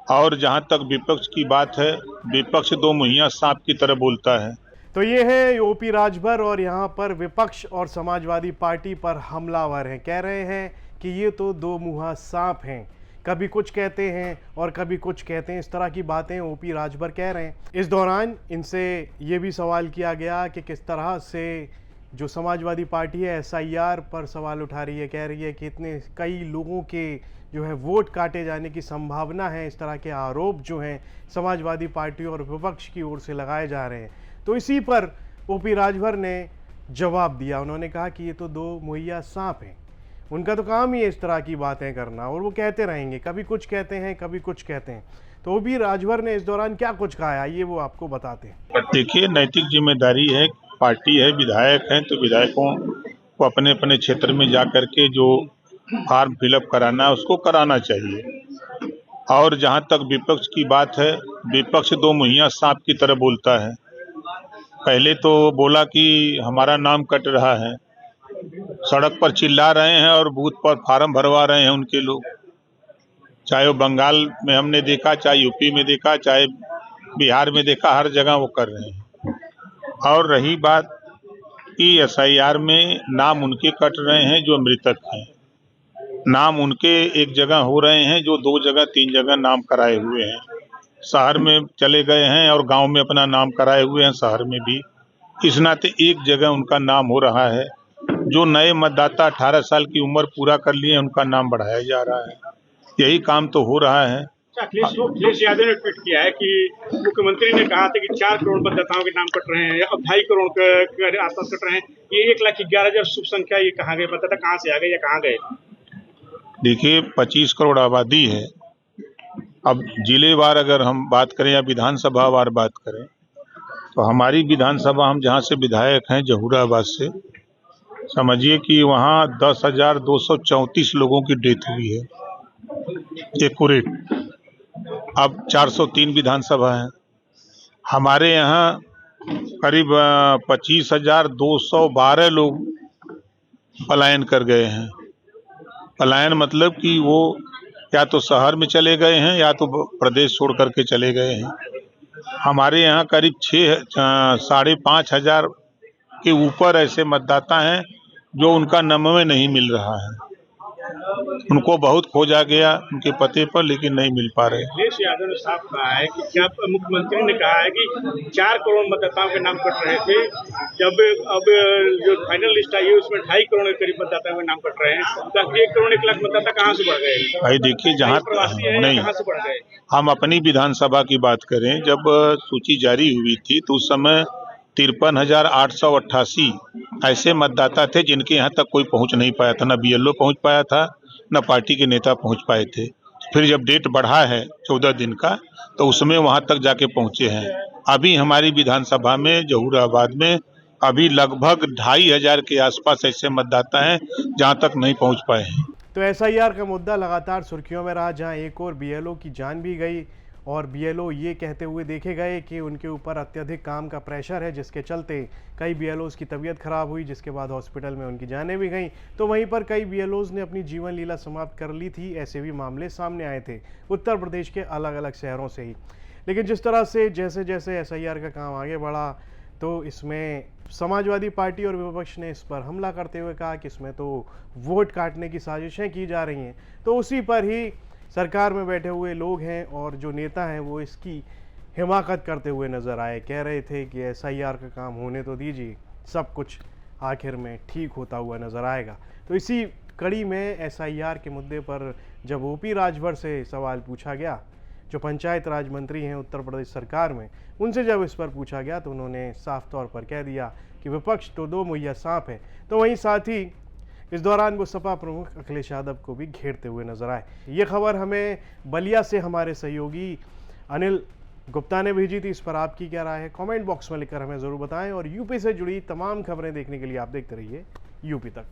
और जहां तक विपक्ष की बात है, विपक्ष दो मुहैया सांप की तरह बोलता है। तो ये है ओपी राजभर और यहाँ पर विपक्ष और समाजवादी पार्टी पर हमलावर हैं। कह रहे हैं कि ये तो दो मुँहा सांप हैं, कभी कुछ कहते हैं और कभी कुछ कहते हैं। इस तरह की बातें ओपी राजभर कह रहे हैं। इस दौरान इनसे ये भी सवाल किया गया कि किस तरह से जो समाजवादी पार्टी है एसआईआर पर सवाल उठा रही है, कह रही है कि इतने कई लोगों के जो है वोट काटे जाने की संभावना है। इस तरह के आरोप जो हैं समाजवादी पार्टी और विपक्ष की ओर से लगाए जा रहे हैं। तो इसी पर ओपी राजभर ने जवाब दिया। उन्होंने कहा कि ये तो दो मुहैया सांप हैं, उनका तो काम ही है इस तरह की बातें करना और वो कहते रहेंगे, कभी कुछ कहते हैं कभी कुछ कहते हैं। तो ओपी राजभर ने इस दौरान क्या कुछ कहा है ये वो आपको बताते हैं। देखिए, नैतिक जिम्मेदारी है, पार्टी है, विधायक हैं, तो विधायकों को अपने अपने क्षेत्र में जा करके जो फॉर्म फिलअप कराना है उसको कराना चाहिए। और जहां तक विपक्ष की बात है, विपक्ष दो मुहैया सांप की तरह बोलता है। पहले तो बोला कि हमारा नाम कट रहा है, सड़क पर चिल्ला रहे हैं और बूथ पर फार्म भरवा रहे हैं उनके लोग। चाहे वो बंगाल में हमने देखा, चाहे यूपी में देखा, चाहे बिहार में देखा, हर जगह वो कर रहे हैं। और रही बात कि एसआईआर में नाम उनके कट रहे हैं जो मृतक हैं, नाम उनके एक जगह हो रहे हैं जो दो जगह तीन जगह नाम कराए हुए हैं। शहर में चले गए हैं और गांव में अपना नाम कराए हुए हैं, शहर में भी। इस नाते एक जगह उनका नाम हो रहा है। जो नए मतदाता 18 साल की उम्र पूरा कर लिए उनका नाम बढ़ाया जा रहा है। यही काम तो हो रहा है। अखिलेश यादव ने ट्वीट किया है कि मुख्यमंत्री ने कहा था कि 4 करोड़ मतदाताओं के नाम कट रहे हैं, अब 2.5 करोड़ के आसपास कट रहे हैं। ये 1,11,000 शुभ संख्या, ये कहाँ गए मतदाता, कहाँ से आ गए या कहाँ गए? देखिए, 25 करोड़ आबादी है। अब जिलेवार अगर हम बात करें या विधानसभा वार बात करें, तो हमारी विधानसभा, हम जहाँ से विधायक हैं जहूराबाद से, समझिए कि वहाँ 10,234 लोगों की डेथ हुई है एक्यूरेट। अब 403 विधानसभा है। हमारे यहाँ करीब 25,212 लोग पलायन कर गए हैं। पलायन मतलब कि वो या तो शहर में चले गए हैं या तो प्रदेश छोड़ करके चले गए हैं। हमारे यहाँ करीब 5,500 के ऊपर ऐसे मतदाता हैं जो उनका नमवे नहीं मिल रहा है। उनको बहुत खोजा गया उनके पते पर, लेकिन नहीं मिल पा रहे। अखिलेश यादव ने साफ कहा है कि क्या मुख्यमंत्री ने कहा है कि 4 करोड़ मतदाताओं के नाम कट रहे थे, जब अब जो फाइनल लिस्ट आई है उसमें 2.5 करोड़ के करीब मतदाताओं के नाम कट रहे हैं। तो 1 करोड़ 1 लाख मतदाता कहाँ से बढ़ गए? भाई देखिए, जहाँ नहीं, कहाँ से बढ़ गए? हम अपनी विधानसभा की बात करें, जब सूची जारी हुई थी तो उस समय 53,888 ऐसे मतदाता थे जिनके यहाँ तक कोई पहुँच नहीं पाया था। न बीएलओ पहुँच पाया था, न पार्टी के नेता पहुँच पाए थे। फिर जब डेट बढ़ा है 14 दिन का, तो उसमें वहाँ तक जाके पहुँचे हैं। अभी हमारी विधानसभा में जहूराबाद में अभी लगभग 2,500 के आसपास ऐसे मतदाता हैं जहाँ तक नहीं पहुँच पाए हैं। तो एसआईआर का मुद्दा लगातार सुर्खियों में रहा, जहां एक और बीएलओ की जान भी गई और बीएलओ ये कहते हुए देखे गए कि उनके ऊपर अत्यधिक काम का प्रेशर है, जिसके चलते कई बीएलओज़ की तबीयत खराब हुई, जिसके बाद हॉस्पिटल में उनकी जानें भी गईं। तो वहीं पर कई बीएलओज़ ने अपनी जीवन लीला समाप्त कर ली थी। ऐसे भी मामले सामने आए थे उत्तर प्रदेश के अलग अलग शहरों से ही। लेकिन जिस तरह से जैसे जैसे एसआईआर का काम आगे बढ़ा, तो इसमें समाजवादी पार्टी और विपक्ष ने इस पर हमला करते हुए कहा कि इसमें तो वोट काटने की साजिशें की जा रही हैं। तो उसी पर ही सरकार में बैठे हुए लोग हैं और जो नेता हैं वो इसकी हिमाकत करते हुए नज़र आए। कह रहे थे कि एसआईआर का काम होने तो दीजिए, सब कुछ आखिर में ठीक होता हुआ नज़र आएगा। तो इसी कड़ी में एसआईआर के मुद्दे पर जब ओपी राजभर से सवाल पूछा गया, जो पंचायत राज मंत्री हैं उत्तर प्रदेश सरकार में, उनसे जब इस पर पूछा गया तो उन्होंने साफ तौर पर कह दिया कि विपक्ष तो दो मुहैया सांप है। तो वहीं साथ ही इस दौरान वो सपा प्रमुख अखिलेश यादव को भी घेरते हुए नजर आए। ये खबर हमें बलिया से हमारे सहयोगी अनिल गुप्ता ने भेजी थी। इस पर आपकी क्या राय है, कमेंट बॉक्स में लिखकर हमें ज़रूर बताएं। और यूपी से जुड़ी तमाम खबरें देखने के लिए आप देखते रहिए यूपी तक।